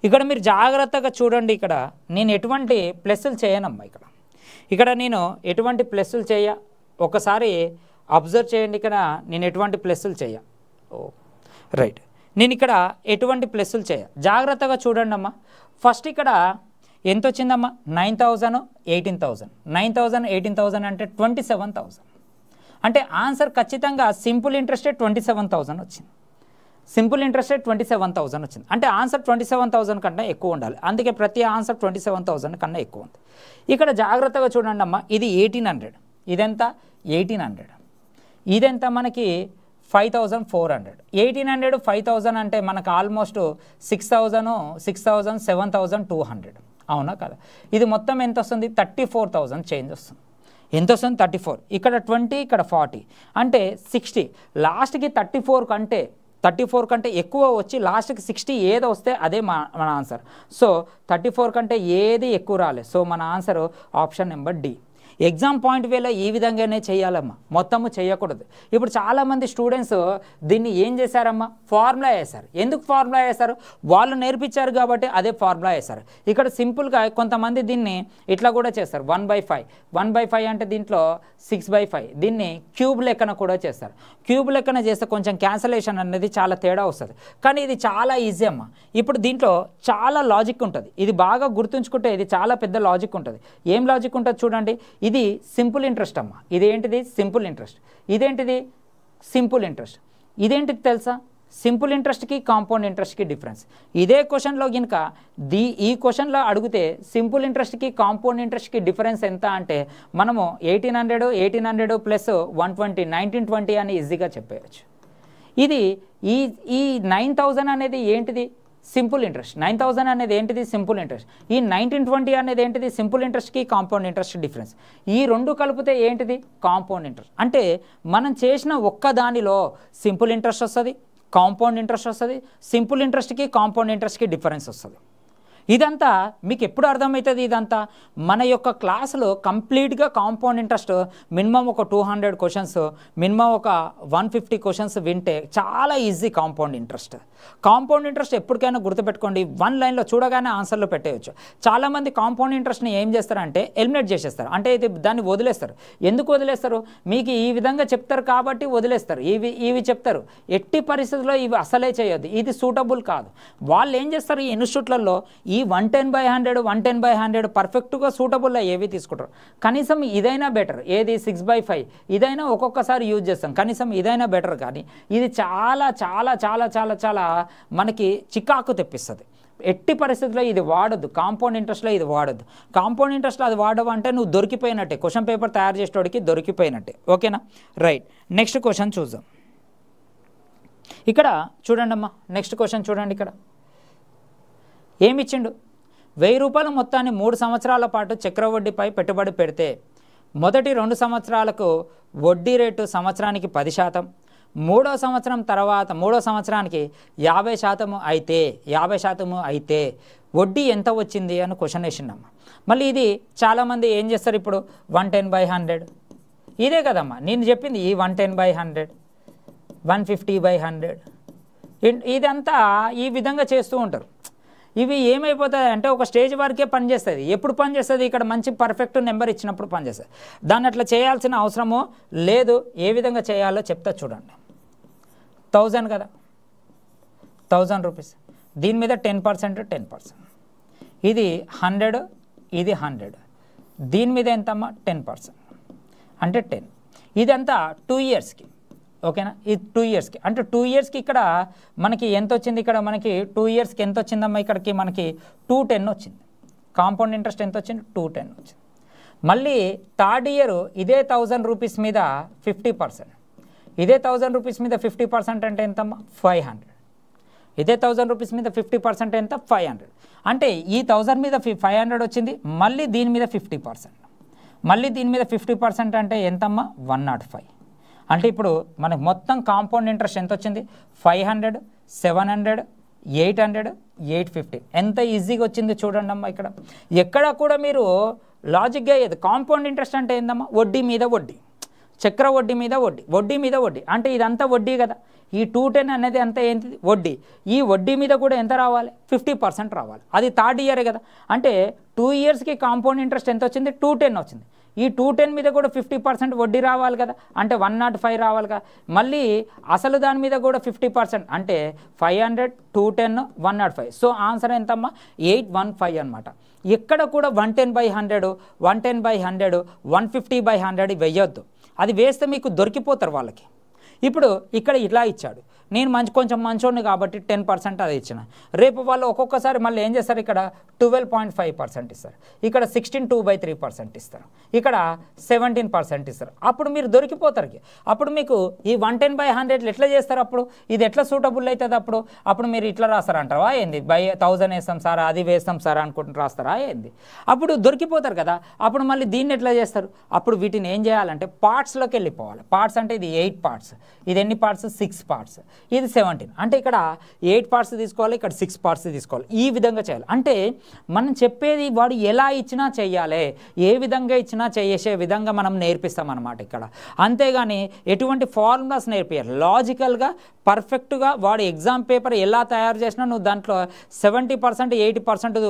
Speaker 1: ఇక్కడ మీరు జాగ్రత్తగా చూడండి, ఇక్కడ నేను ఎటువంటి ప్లస్లు చేయనమ్మా. ఇక్కడ నేను ఎటువంటి ప్లస్లు చేయ, ఒకసారి అబ్జర్వ్ చేయండి. ఇక్కడ నేను ఎటువంటి ప్లస్లు చేయ, రైట్, నేను ఇక్కడ ఎటువంటి ప్లస్లు చేయ, జాగ్రత్తగా చూడండి అమ్మా. ఫస్ట్ ఇక్కడ ఎంత వచ్చిందమ్మా, 9,000 18,000, 9,000 18,000 అంటే 27,000. అంటే ఆన్సర్ ఖచ్చితంగా సింపుల్ ఇంట్రెస్టే 27,000 వచ్చింది. సింపుల్ ఇంట్రెస్ట్ రేట్ 27,000 వచ్చింది. అంటే ఆన్సర్ 27,000 కన్నా ఎక్కువ ఉండాలి. అందుకే ప్రతి ఆన్సర్ 27,000 కన్నా ఎక్కువ ఉంది. ఇక్కడ జాగ్రత్తగా చూడండి అమ్మా, ఇది 1,800, ఇదెంత 1,800, ఇదెంత మనకి 5,400. 1,800 5,000 అంటే మనకు ఆల్మోస్ట్ 6,000 7,200, అవునా కదా. ఇది మొత్తం ఎంత వస్తుంది, 34,000 చేంజ్ వస్తుంది. ఎంత వస్తుంది 34, ఇక్కడ 20, ఇక్కడ 40 అంటే 60. లాస్ట్కి 34 కంటే ఎక్కువ వచ్చి లాస్ట్కి 60 ఏది వస్తే అదే మన ఆన్సర్. సో 34 కంటే ఏది ఎక్కువ రాలేదు. సో మన answer option number D. Exam point వేలో ఈ విధంగానే చేయాలమ్మా, మొత్తము చేయకూడదు. ఇప్పుడు చాలామంది స్టూడెంట్స్ దీన్ని ఏం చేశారమ్మా, ఫార్ములా వేశారు. ఎందుకు ఫార్ములా వేశారు, వాళ్ళు నేర్పించారు కాబట్టి అదే ఫార్ములా వేశారు. ఇక్కడ సింపుల్గా కొంతమంది దీన్ని ఇట్లా కూడా చేస్తారు, 1/5 అంటే దీంట్లో 6/5, దీన్ని క్యూబ్ లెక్కన కూడా చేస్తారు. క్యూబ్ లెక్కన చేస్తే కొంచెం క్యాన్సలేషన్ అనేది చాలా తేడా వస్తుంది. కానీ ఇది చాలా ఈజీ అమ్మా. ఇప్పుడు దీంట్లో చాలా లాజిక్ ఉంటుంది. ఇది బాగా గుర్తుంచుకుంటే ఇది చాలా పెద్ద లాజిక్ ఉంటుంది. ఏం లాజిక్ ఉంటుంది చూడండి. ఇది సింపుల్ ఇంట్రెస్ట్ అమ్మా, ఇదేంటిది సింపుల్ ఇంట్రెస్ట్, ఇదేంటిది సింపుల్ ఇంట్రెస్ట్, ఇదేంటిది తెలుసా, సింపుల్ ఇంట్రెస్ట్కి కాంపౌండ్ ఇంట్రెస్ట్కి డిఫరెన్స్. ఇదే క్వశ్చన్లో కనుక ఈ క్వశ్చన్లో అడిగితే సింపుల్ ఇంట్రెస్ట్కి కాంపౌండ్ ఇంట్రెస్ట్కి డిఫరెన్స్ ఎంత అంటే మనము 1,800 ప్లస్ 120 1920 అని ఈజీగా చెప్పేయచ్చు. ఇది ఈ 9,000 అనేది ఏంటిది, సింపుల్ ఇంట్రెస్ట్. 9000 అనేది ఏంటిది? Simple interest. ఈ 1920 అనేది ఏంటిది? సింపుల్ ఇంట్రెస్ట్కి కాంపౌండ్ ఇంట్రెస్ట్ డిఫరెన్స్. ఈ రెండు కలిపితే ఏంటిది? Compound interest. అంటే మనం చేసిన ఒక్క దానిలో సింపుల్ ఇంట్రెస్ట్ వస్తుంది, కాంపౌండ్ ఇంట్రెస్ట్ వస్తుంది, సింపుల్ ఇంట్రెస్ట్కి కాంపౌండ్ ఇంట్రెస్ట్కి డిఫరెన్స్ వస్తుంది. ఇదంతా మీకు ఎప్పుడు అర్థమవుతుంది? ఇదంతా మన యొక్క క్లాసులో కంప్లీట్గా కాంపౌండ్ ఇంట్రెస్ట్ మినిమం ఒక 200 క్వశ్చన్స్, మినిమం ఒక 150 క్వశ్చన్స్ వింటే చాలా easy compound interest. Compound interest ఎప్పటికైనా గుర్తుపెట్టుకోండి, 1 లైన్లో చూడగానే ఆన్సర్లో పెట్టేయచ్చు. చాలామంది కాంపౌండ్ ఇంట్రెస్ట్ని ఏం చేస్తారంటే ఎలిమినేట్ చేసేస్తారు, అంటే ఇది దాన్ని వదిలేస్తారు. ఎందుకు వదిలేస్తారు? మీకు ఈ విధంగా చెప్తారు కాబట్టి వదిలేస్తారు. ఇవి చెప్తారు, ఎట్టి పరిస్థితుల్లో ఇవి అసలే చేయొద్దు, ఇది సూటబుల్ కాదు. వాళ్ళు ఏం చేస్తారు? ఈ ఇన్స్టిట్యూట్లలో ఈ 110/100 110/100 పర్ఫెక్ట్గా సూటబుల్ అయ్యేవి తీసుకుంటారు. కనీసం ఇదైనా బెటర్, ఏది 6/5 ఇదైనా ఒక్కొక్కసారి యూజ్ చేస్తాం, కనీసం ఇదైనా బెటర్. కానీ ఇది చాలా చాలా చాలా చాలా చాలా మనకి చికాకు తెప్పిస్తుంది. ఎట్టి పరిస్థితుల్లో ఇది వాడద్దు, కాంపౌండ్ ఇంట్రెస్ట్లో ఇది వాడద్దు. కాంపౌండ్ ఇంట్రెస్ట్లో అది వాడవంటే నువ్వు దొరికిపోయినట్టే, క్వశ్చన్ పేపర్ తయారు చేసేటోడికి దొరికిపోయినట్టే. ఓకేనా? రైట్, నెక్స్ట్ క్వశ్చన్ చూద్దాం. ఇక్కడ చూడండి అమ్మా, నెక్స్ట్ క్వశ్చన్ చూడండి. ఇక్కడ ఏమిచ్చిండు? 1000 రూపాయల మొత్తాన్ని 3 సంవత్సరాల పాటు చక్రవడ్డీపై పెట్టుబడి పెడితే మొదటి 2 సంవత్సరాలకు వడ్డీ రేటు సంవత్సరానికి 10%, మూడో సంవత్సరానికి 50% అయితే వడ్డీ ఎంత వచ్చింది అని క్వశ్చన్ వేసిండమ్మ. మళ్ళీ ఇది చాలామంది ఏం చేస్తారు? ఇప్పుడు 110/100 ఇదే కదమ్మా నేను చెప్పింది, ఈ 110/100 150/100 ఇదంతా ఈ విధంగా చేస్తూ ఉంటారు. ఇవి ఏమైపోతాయి అంటే ఒక స్టేజ్ వరకే పనిచేస్తుంది. ఎప్పుడు పనిచేస్తుంది? ఇక్కడ మంచి పర్ఫెక్ట్ నెంబర్ ఇచ్చినప్పుడు పనిచేస్తుంది. దాన్ని అట్లా చేయాల్సిన అవసరము లేదు. ఏ విధంగా చేయాలో చెప్తా చూడండి. 1000 కదా, 1000 రూపీస్, దీని మీద 10%, ఇది 100, ఇది 100, దీని మీద ఎంతమ్మా? 10%, అంటే 10. ఇదంతా 2 ఇయర్స్కి. ఓకేనా? ఇది 2 ఇయర్స్కి, అంటే 2 ఇయర్స్కి ఇక్కడ మనకి ఎంత వచ్చింది? ఇక్కడ మనకి 2 ఇయర్స్కి ఎంత వచ్చిందమ్మా? ఇక్కడికి మనకి 210 వచ్చింది. కాంపౌండ్ ఇంట్రెస్ట్ ఎంత వచ్చింది? 210 వచ్చింది. మళ్ళీ థర్డ్ ఇయర్ ఇదే 1000 రూపీస్ మీద 50%, ఇదే 1000 రూపీస్ మీద 50% అంటే ఎంతమ్మా? 500. ఇదే 1000 రూపీస్ మీద 50% ఎంత? 500. అంటే ఈ 1000 మీద 500 వచ్చింది, మళ్ళీ దీని మీద 50%, మళ్ళీ దీని మీద 50% అంటే ఎంతమ్మా? 105. అంటే ఇప్పుడు మనకు మొత్తం కాంపౌండ్ ఇంట్రెస్ట్ ఎంత వచ్చింది? 500, 700, 800, 850. ఎంత ఈజీగా వచ్చింది చూడండి అమ్మా. ఇక్కడ ఎక్కడ కూడా మీరు లాజిక్గా అయ్యేది. కాంపౌండ్ ఇంట్రెస్ట్ అంటే ఏందమ్మా? వడ్డీ మీద వడ్డీ, చక్ర వడ్డీ మీద వడ్డీ, వడ్డీ మీద వడ్డీ, అంటే ఇదంతా వడ్డీ కదా. ఈ 210 అనేది అంతా ఏంటి? వడ్డీ. ఈ వడ్డీ మీద కూడా ఎంత రావాలి? 50% రావాలి. అది థర్డ్ ఇయరే కదా. అంటే 2 ఇయర్స్కి కాంపౌండ్ ఇంట్రెస్ట్ ఎంత వచ్చింది? 210 వచ్చింది. ఈ 210 మీద కూడా 50% వడ్డీ రావాలి కదా, అంటే 105 రావాలి కదా. మళ్ళీ అసలు దాని మీద కూడా 50%, అంటే 500, 210, 105. సో ఆన్సర్ ఎంతమ్మా? 815 అనమాట. ఎక్కడ కూడా 110/100, 110/100, 150/100 వేయొద్దు. అది వేస్తే మీకు దొరికిపోతారు వాళ్ళకి. ఇప్పుడు ఇక్కడ ఇట్లా ఇచ్చాడు, నేను కొంచెం మంచోడిని కాబట్టి 10% అది ఇచ్చిన. రేపు వాళ్ళు ఒక్కొక్కసారి మళ్ళీ ఏం చేస్తారు? ఇక్కడ 12.5% ఇస్తారు, ఇక్కడ 16.2/3% ఇస్తారు, ఇక్కడ 17% ఇస్తారు. అప్పుడు మీరు దొరికిపోతారు. అప్పుడు మీకు ఈ 110/100 ఎట్లా చేస్తారు? అప్పుడు ఇది ఎట్లా సూటబుల్ అవుతుంది? అప్పుడు మీరు ఇట్లా రాస్తారంటారా ఏంది? 1000 వేస్తాం సార్, అది వేస్తాం సార్ అనుకుంటుని రాస్తారా ఏంది? అప్పుడు దొరికిపోతారు కదా. అప్పుడు మళ్ళీ దీన్ని ఎట్లా చేస్తారు? అప్పుడు వీటిని ఏం చేయాలంటే పార్ట్స్లోకి వెళ్ళిపోవాలి. పార్ట్స్ అంటే ఇది 8 పార్ట్స్, ఇది ఎన్ని పార్ట్స్? 6 పార్ట్స్, ఇది 17. అంటే ఇక్కడ 8 పార్ట్స్ తీసుకోవాలి, ఇక్కడ 6 పార్ట్స్ తీసుకోవాలి. ఈ విధంగా చేయాలి. అంటే మనం చెప్పేది వాడు ఎలా ఇచ్చినా చెయ్యాలి, ఏ విధంగా ఇచ్చినా చేసే విధంగా మనం నేర్పిస్తాం అన్నమాట ఇక్కడ. అంతేగాని ఎటువంటి ఫార్ములాస్ నేర్పియాలి. లాజికల్గా పర్ఫెక్ట్గా వాడు ఎగ్జామ్ పేపర్ ఎలా తయారు చేసినా నువ్వు దాంట్లో 70%, 80%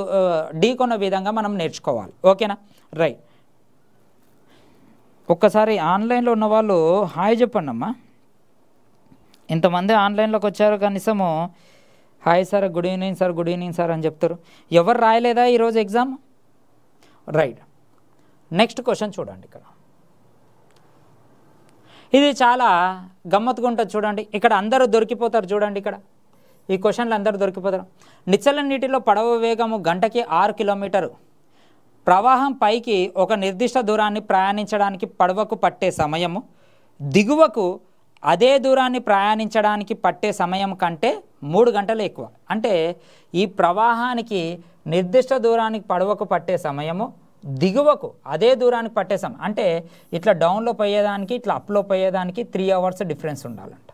Speaker 1: ఢీకొన్న విధంగా మనం నేర్చుకోవాలి. ఓకేనా? రైట్. ఒక్కసారి ఆన్లైన్లో ఉన్న వాళ్ళు హాయ్ చెప్పండి అమ్మా. ఇంతమంది ఆన్లైన్లోకి వచ్చారు, కనీసము hi sir, good evening sir, good evening sir అని చెప్తారు. ఎవరు రాయలేదా ఈరోజు ఎగ్జామ్? రైట్. నెక్స్ట్ క్వశ్చన్ చూడండి. ఇక్కడ ఇది చాలా గమ్మత్తుగా ఉంటుంది చూడండి. ఇక్కడ అందరూ దొరికిపోతారు చూడండి. ఇక్కడ ఈ క్వశ్చన్లు అందరూ దొరికిపోతారు. నిశ్చల నీటిలో పడవ వేగము గంటకి 6 కిలోమీటరు. ప్రవాహం పైకి ఒక నిర్దిష్ట దూరాన్ని ప్రయాణించడానికి పడవకు పట్టే సమయము దిగువకు అదే దూరాన్ని ప్రయాణించడానికి పట్టే సమయం కంటే 3 గంటలు ఎక్కువ. అంటే ఈ ప్రవాహానికి నిర్దిష్ట దూరానికి పడవకు పట్టే సమయము దిగువకు అదే దూరానికి పట్టే సమయం, అంటే ఇట్లా డౌన్లో పోయేదానికి ఇట్లా అప్లో పోయేదానికి 3 అవర్స్ డిఫరెన్స్ ఉండాలంట.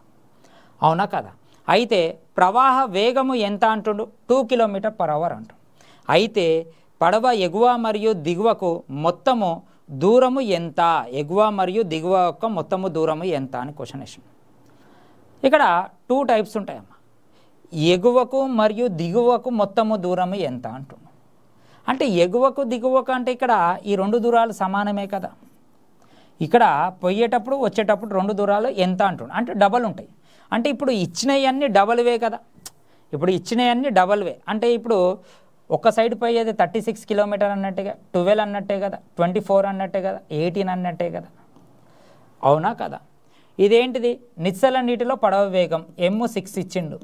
Speaker 1: అవునా కదా? అయితే ప్రవాహ వేగము ఎంత అంటుండు? 2 km/h అంటు. అయితే పడవ ఎగువ మరియు దిగువకు మొత్తము దూరము ఎంత, ఎగువ మరియు దిగువ యొక్క మొత్తము దూరము ఎంత అని క్వశ్చన్ వేసింది. ఇక్కడ 2 టైప్స్ ఉంటాయమ్మా. ఎగువకు మరియు దిగువకు మొత్తము దూరము ఎంత అంటున్నాం. అంటే ఎగువకు దిగువకు అంటే ఇక్కడ ఈ 2 దూరాలు సమానమే కదా. ఇక్కడ పోయేటప్పుడు వచ్చేటప్పుడు 2 దూరాలు ఎంత అంటున్నాం, అంటే డబల్ ఉంటాయి. అంటే ఇప్పుడు ఇచ్చినవన్నీ డబల్వే కదా. ఇప్పుడు ఇచ్చినవన్నీ డబల్వే అంటే ఇప్పుడు ఒక సైడ్ పోయేది 36 కిలోమీటర్ అన్నట్టుగా, 12 అన్నట్టే కదా, 24 అన్నట్టే కదా, 18 అన్నట్టే కదా. అవునా కదా? ఇదేంటిది? నిశ్చల నీటిలో పడవ వేగం M6 ఇచ్చిండు,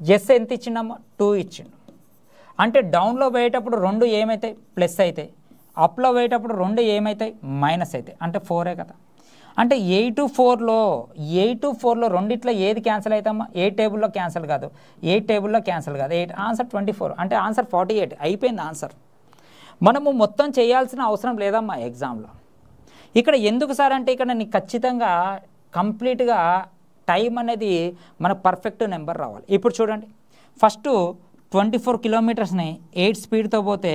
Speaker 1: ఎస్ ఎంత ఇచ్చిండమ్మా? 2 ఇచ్చిండు. అంటే డౌన్లో పోయేటప్పుడు 2 ఏమవుతాయి? ప్లస్ అవుతాయి. అప్లో పోయేటప్పుడు 2 ఏమవుతాయి? మైనస్ అవుతాయి. అంటే 4ఏ కదా. అంటే 8-4లో రెండిట్లో ఏది క్యాన్సిల్ అవుతామా? 8 టేబుల్లో క్యాన్సిల్ కాదు, 8 టేబుల్లో క్యాన్సిల్ కాదు. 8 ఆన్సర్ 24, అంటే ఆన్సర్ 48 అయిపోయింది ఆన్సర్. మనము మొత్తం చేయాల్సిన అవసరం లేదమ్మా ఎగ్జామ్లో. ఇక్కడ ఎందుకు సార్ అంటే ఇక్కడ నీకు ఖచ్చితంగా కంప్లీట్గా టైం అనేది మన పర్ఫెక్ట్ నెంబర్ రావాలి. ఇప్పుడు చూడండి, ఫస్ట్ 24 కిలోమీటర్స్ని 8 స్పీడ్తో పోతే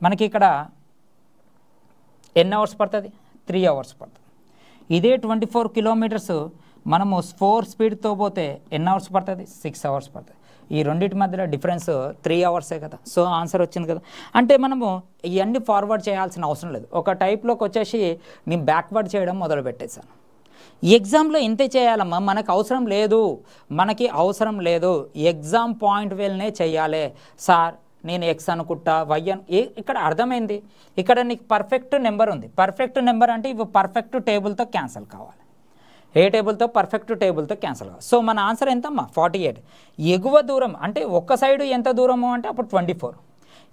Speaker 1: మనకి ఇక్కడ ఎన్ని అవర్స్ పడుతుంది? 3 అవర్స్ పడుతుంది. ఇదే 24 కిలోమీటర్స్ మనము 4 స్పీడ్తో పోతే ఎన్ని అవర్స్ పడుతుంది? 6 అవర్స్ పడుతుంది. ఈ రెండింటి మధ్యలో డిఫరెన్స్ 3 అవర్సే కదా. సో ఆన్సర్ వచ్చింది కదా. అంటే మనము ఇవన్నీ ఫార్వర్డ్ చేయాల్సిన అవసరం లేదు. ఒక టైప్లోకి వచ్చేసి నేను బ్యాక్వర్డ్ చేయడం మొదలు పెట్టేశాను. ఎగ్జామ్లో ఇంతే చేయాలమ్మా, మనకు అవసరం లేదు, మనకి అవసరం లేదు. ఎగ్జామ్ పాయింట్ వెల్నే చేయాలి. సార్ నేను ఎక్స్ అనుకుంటా, వై ఇక్కడ అర్థమైంది. ఇక్కడ నీకు పర్ఫెక్ట్ నెంబర్ ఉంది. పర్ఫెక్ట్ నెంబర్ అంటే ఇవి పర్ఫెక్ట్ టేబుల్తో క్యాన్సిల్ కావాలి. ఏ టేబుల్తో? పర్ఫెక్ట్ టేబుల్తో క్యాన్సిల్ కావాలి. సో మన ఆన్సర్ ఎంతమ్మా? 48. ఎగువ దూరం అంటే ఒక్క సైడు ఎంత దూరము అంటే అప్పుడు 24.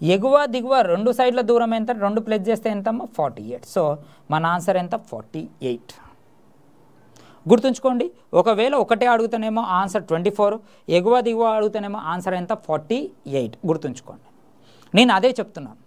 Speaker 1: ఎగువ దిగువ 2 సైడ్ల దూరం ఎంత? 2 ప్లస్ చేస్తే ఎంతమ్మా? 48. సో మన ఆన్సర్ ఎంత? 48. గుర్తుంచుకోండి, ఒకవేళ ఒకటే అడుగుతానేమో ఆన్సర్ 24, ఎగువ దిగువ అడుగుతానేమో ఆన్సర్ ఎంత? 48. గుర్తుంచుకోండి. నేను అదే చెప్తున్నాను,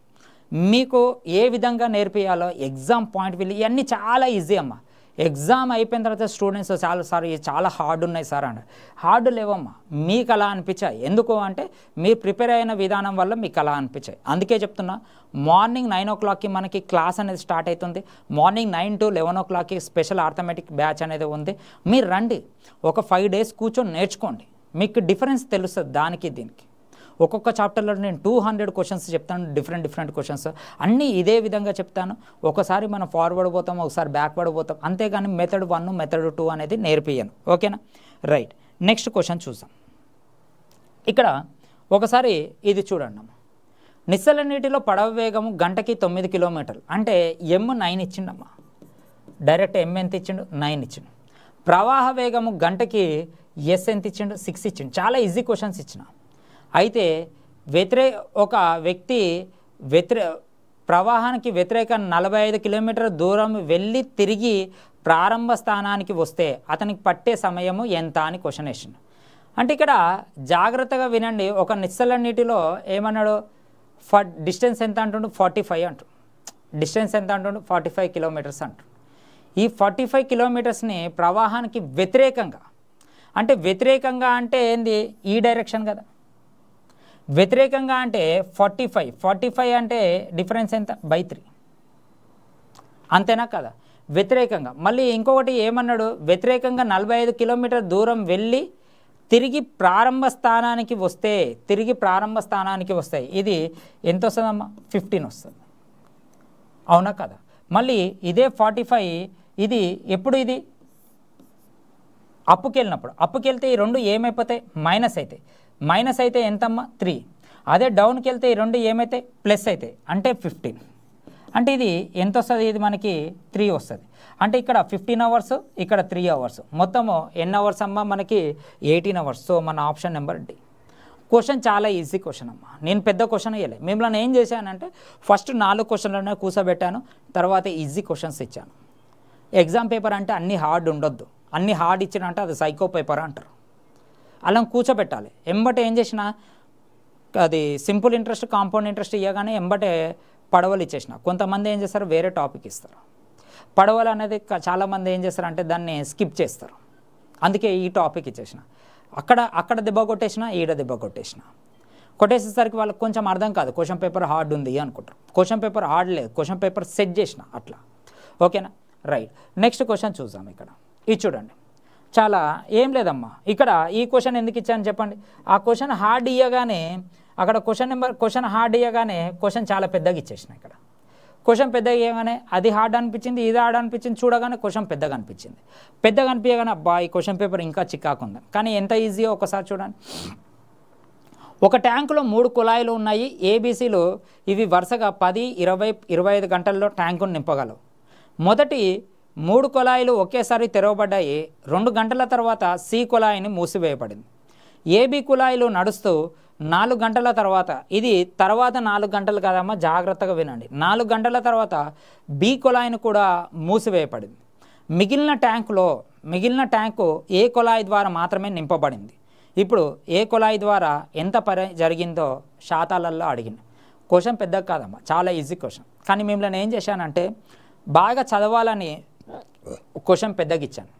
Speaker 1: మీకు ఏ విధంగా నేర్పియాలో ఎగ్జామ్ పాయింట్ వీళ్ళు ఇవన్నీ చాలా ఈజీ అమ్మా. ఎగ్జామ్ అయిపోయిన తర్వాత స్టూడెంట్స్ సార్ ఇవి చాలా హార్డ్ ఉన్నాయి సార్ అంటే, హార్డ్ లేవమ్మా, మీకు అలా అనిపించాయి. ఎందుకు అంటే మీరు ప్రిపేర్ అయిన విధానం వల్ల మీకు అలా అనిపించాయి. అందుకే చెప్తున్నా, మార్నింగ్ 9 o'clockకి మనకి క్లాస్ అనేది స్టార్ట్ అవుతుంది. మార్నింగ్ 9 to 11 o'clockకి స్పెషల్ ఆర్థమెటిక్ బ్యాచ్ అనేది ఉంది. మీరు రండి, ఒక 5 days కూర్చొని నేర్చుకోండి, మీకు డిఫరెన్స్ తెలుస్తుంది దానికి దీనికి. ఒక్కొక్క చాప్టర్లో నేను 200 క్వశ్చన్స్ చెప్తాను, డిఫరెంట్ క్వశ్చన్స్ అన్నీ ఇదే విధంగా చెప్తాను. ఒకసారి మనం ఫార్వర్డ్ పోతాం, ఒకసారి బ్యాక్వర్డ్ పోతాం, అంతేగాని మెథడ్ 1 మెథడ్ 2 అనేది నేర్పియను. ఓకేనా? రైట్. నెక్స్ట్ క్వశ్చన్ చూద్దాం. ఇక్కడ ఒకసారి ఇది చూడండి అమ్మ. నిశ్చల నీటిలో పడవ వేగము గంటకి 9 కిలోమీటర్లు అంటే M9 ఇచ్చిండమ్మా. డైరెక్ట్ M ఎంత ఇచ్చిండు? 9 ఇచ్చిండు. ప్రవాహ వేగము గంటకి S ఎంత ఇచ్చిండు? 6 ఇచ్చిండు. చాలా ఈజీ క్వశ్చన్స్ ఇచ్చిన. అయితే ఒక వ్యక్తి ప్రవాహానికి వ్యతిరేక 45 కిలోమీటర్ల దూరం వెళ్ళి తిరిగి ప్రారంభ స్థానానికి వస్తే అతనికి పట్టే సమయము ఎంత అని క్వశ్చన్ వేసిండు. అంటే ఇక్కడ జాగ్రత్తగా వినండి. ఒక నిశ్చల నీటిలో ఏమన్నాడు? డిస్టెన్స్ ఎంత అంటుండు? 45 అంటు. డిస్టెన్స్ ఎంత అంటుండు? 45 కిలోమీటర్స్ అంటు. ఈ 45 కిలోమీటర్స్ని ప్రవాహానికి వ్యతిరేకంగా, అంటే వ్యతిరేకంగా అంటే ఏంది? ఈ డైరెక్షన్ కదా. వ్యతిరేకంగా అంటే 45 అంటే డిఫరెన్స్ ఎంత? /3. అంతేనా కదా? వ్యతిరేకంగా. మళ్ళీ ఇంకొకటి ఏమన్నాడు? వ్యతిరేకంగా 45 కిలోమీటర్ దూరం వెళ్ళి తిరిగి ప్రారంభ స్థానానికి వస్తాయి. ఇది ఎంత వస్తుందమ్మా? 15 వస్తుంది. అవునా కదా? మళ్ళీ ఇదే 45 ఇది ఎప్పుడు? ఇది అప్పుకెళ్తే ఈ 2 ఏమైపోతాయి? మైనస్ అవుతాయి. మైనస్ అయితే ఎంతమ్మా? 3. అదే డౌన్కి వెళ్తే ఈ 2 ఏమైతే? ప్లస్ అవుతాయి, అంటే 15. అంటే ఇది ఎంత వస్తుంది? ఇది మనకి 3 వస్తుంది. అంటే ఇక్కడ 15 అవర్స్, ఇక్కడ 3 అవర్స్, మొత్తము ఎన్ని అవర్స్ అమ్మా? మనకి 18 అవర్స్. సో మన ఆప్షన్ నెంబర్ డి. క్వశ్చన్ చాలా ఈజీ క్వశ్చన్ అమ్మా. నేను పెద్ద క్వశ్చన్ ఇవ్వలేదు. మిమ్మల్ని ఏం చేశానంటే ఫస్ట్ 4 క్వశ్చన్లనే కూర్చోబెట్టాను, తర్వాత ఈజీ క్వశ్చన్స్ ఇచ్చాను. ఎగ్జామ్ పేపర్ అంటే అన్ని హార్డ్ ఉండొద్దు. అన్ని హార్డ్ ఇచ్చినంటే అది సైకో పేపర్ అంటారు. అలా కూర్చోబెట్టాలి. ఎంబటే ఏం చేసినా అది సింపుల్ ఇంట్రెస్ట్ కాంపౌండ్ ఇంట్రెస్ట్ ఇవ్వగానే ఎంబటే పడవలు ఇచ్చేసిన. కొంతమంది ఏం చేస్తారు వేరే టాపిక్ ఇస్తారు. పడవలు అనేది చాలామంది ఏం చేస్తారు అంటే దాన్ని స్కిప్ చేస్తారు. అందుకే ఈ టాపిక్ ఇచ్చేసిన. అక్కడ దెబ్బ కొట్టేసిన, ఈడ దెబ్బ కొట్టేసేసరికి వాళ్ళకి కొంచెం అర్థం కాదు. క్వశ్చన్ పేపర్ హార్డ్ ఉంది అనుకుంటారు. క్వశ్చన్ పేపర్ హార్డ్ లేదు, క్వశ్చన్ పేపర్ సెట్ చేసిన అట్లా. ఓకేనా, రైట్. నెక్స్ట్ క్వశ్చన్ చూద్దాం. ఇక్కడ ఇది చూడండి, చాలా ఏం లేదమ్మా. ఇక్కడ ఈ క్వశ్చన్ ఎందుకు ఇచ్చాను చెప్పండి. ఆ క్వశ్చన్ హార్డ్ ఇవ్వగానే అక్కడ క్వశ్చన్ హార్డ్ ఇవ్వగానే క్వశ్చన్ చాలా పెద్దగా ఇచ్చేసిన. ఇక్కడ క్వశ్చన్ పెద్దగా ఇవ్వగానే అది హార్డ్ అనిపించింది, ఇది హార్డ్ అనిపించింది. చూడగానే క్వశ్చన్ పెద్దగా అనిపించింది. పెద్దగా అనిపించగానే అబ్బా ఈ క్వశ్చన్ పేపర్ ఇంకా చిక్కాకుంది. కానీ ఎంత ఈజీయో ఒకసారి చూడండి. ఒక ట్యాంకులో 3 కుళాయిలు ఉన్నాయి, ఏబీసీలు. ఇవి వరుసగా 10, 20, 25 గంటల్లో ట్యాంకును నింపగలవు. మొదటి 3 కుళాయిలు ఒకేసారి తెరవబడ్డాయి. 2 గంటల తర్వాత సి కుళాయిని మూసివేయబడింది. ఏబీ కుళాయిలు నడుస్తూ 4 గంటల తర్వాత, ఇది తర్వాత 4 గంటలు కాదమ్మా, జాగ్రత్తగా వినండి. 4 గంటల తర్వాత బి కుళాయిని కూడా మూసివేయబడింది. మిగిలిన ట్యాంకు ఏ కుళాయి ద్వారా మాత్రమే నింపబడింది. ఇప్పుడు ఏ కుళాయి ద్వారా ఎంత పని జరిగిందో శాతాలలో అడిగింది. క్వశ్చన్ పెద్దగా కాదమ్మా, చాలా ఈజీ క్వశ్చన్. కానీ మిమ్మల్ని ఏం చేశానంటే బాగా చదవాలని క్వశ్చన్ పెద్దగా ఇచ్చాను.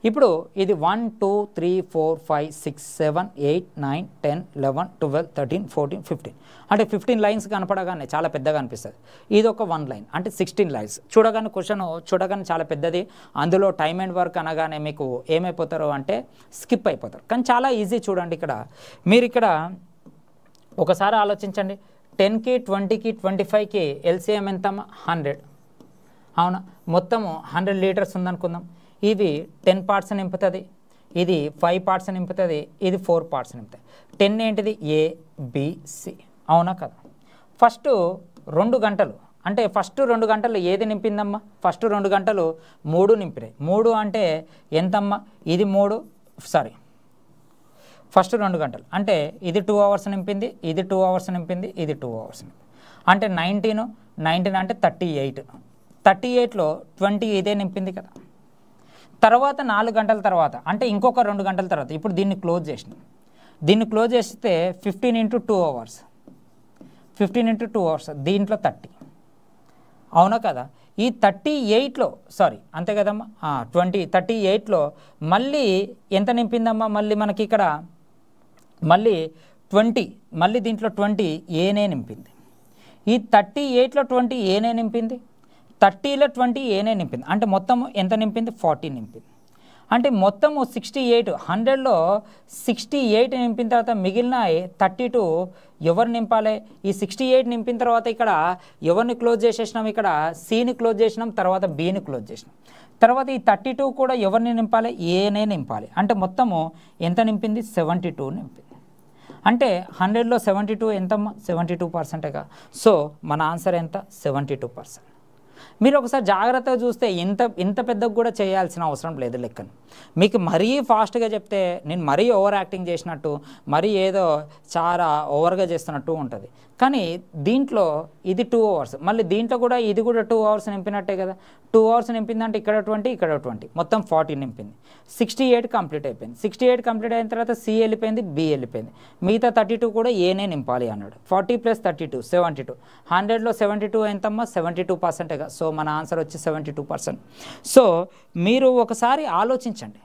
Speaker 1: ఇప్పుడు ఇది 1 2 3 4 5 6 7 8 9 10 11 12 13 14 15 అంటే 15 లైన్స్ కనపడగానే చాలా పెద్దగా అనిపిస్తుంది. ఇది ఒక 1 లైన్ అంటే 16 లైన్స్. క్వశ్చన్ చూడగానే చాలా పెద్దది. అందులో టైమ్ అండ్ వర్క్ అనగానే మీకు ఏమైపోతారు అంటే స్కిప్ అయిపోతారు. కానీ చాలా ఈజీ. చూడండి, మీరు ఇక్కడ ఒకసారి ఆలోచించండి. 10కి 20కి 25కి ఎల్సిఎం ఎంతమ్మా? 100. అవునా, మొత్తము 100 లీటర్స్ ఉందనుకుందాం. ఇది 10 పార్ట్స్ నింపుతుంది, ఇది 5 పార్ట్స్ నింపుతుంది, ఇది 4 పార్ట్స్ నింపుతుంది. 10 ఏంటిది? A B C. అవునా కదా? ఫస్ట్ 2 గంటలు అంటే ఫస్ట్ 2 గంటలు ఏది నింపిందమ్మా? ఫస్ట్ 2 గంటలు 3 నింపినాయి. 3 అంటే ఎంతమ్మా? ఇది 3 ఫస్ట్ 2 గంటలు అంటే ఇది 2 అవర్స్ నింపింది, ఇది 2 అవర్స్ నింపింది, ఇది 2 అవర్స్ నింపింది. అంటే 19 అంటే 38. 38లో 20 ఇదే నింపింది కదా. తర్వాత 4 గంటల తర్వాత అంటే ఇంకొక 2 గంటల తర్వాత ఇప్పుడు దీన్ని క్లోజ్ చేసినాం. దీన్ని క్లోజ్ చేస్తే 15 × 2 అవర్స్, 15 × 2 అవర్స్, దీంట్లో 30. అవునా కదా? ఈ 38లో అంతే కదమ్మా, 38లో మళ్ళీ ఎంత నింపిందమ్మా? మళ్ళీ మనకి ఇక్కడ మళ్ళీ 20, మళ్ళీ దీంట్లో 20 ఏనే నింపింది. ఈ 38లో 20 ఏనే నింపింది, 30లో 20 ఏనే నింపింది. అంటే మొత్తం ఎంత నింపింది? 40 నింపింది. అంటే మొత్తము 68, 100లో 68 నింపిన తర్వాత మిగిలిన 32 ఎవరు నింపాలి? ఈ 68 నింపిన తర్వాత ఇక్కడ ఎవరిని క్లోజ్ చేసేసినాం? ఇక్కడ సిని క్లోజ్ చేసినాం, తర్వాత బిని క్లోజ్ చేసినాం. తర్వాత ఈ 32 కూడా ఎవరిని నింపాలి? ఏనే నింపాలి. అంటే మొత్తము ఎంత నింపింది? 72 నింపింది. అంటే 100లో 72 ఎంతమ్మా? 72%గా. సో మన ఆన్సర్ ఎంత? 72%. మీరు ఒకసారి జాగ్రత్తగా చూస్తే ఇంత పెద్దగా కూడా చేయాల్సిన అవసరం లేదు లెక్కను. మీకు మరీ ఫాస్ట్గా చెప్తే నేను మరీ ఓవర్ యాక్టింగ్ చేసినట్టు, మరీ ఏదో చాలా ఓవర్గా చేస్తున్నట్టు ఉంటుంది. కానీ దీంట్లో ఇది 2 అవర్స్, మళ్ళీ దీంట్లో కూడా ఇది కూడా 2 అవర్స్ నింపినట్టే కదా. 2 అవర్స్ నింపిందంటే ఇక్కడ 20, ఇక్కడ 20, మొత్తం 40 నింపింది. 68 కంప్లీట్ అయిపోయింది. 68 కంప్లీట్ అయిన తర్వాత సి వెళ్ళిపోయింది, బి వెళ్ళిపోయింది. మిగతా 32 కూడా ఏనే నింపాలి అన్నాడు. 40 + 32 72. 100లో 72 ఎంతమ్మా? 72%గా. సో మన ఆన్సర్ వచ్చి 72%. సో మీరు ఒకసారి ఆలోచించండి.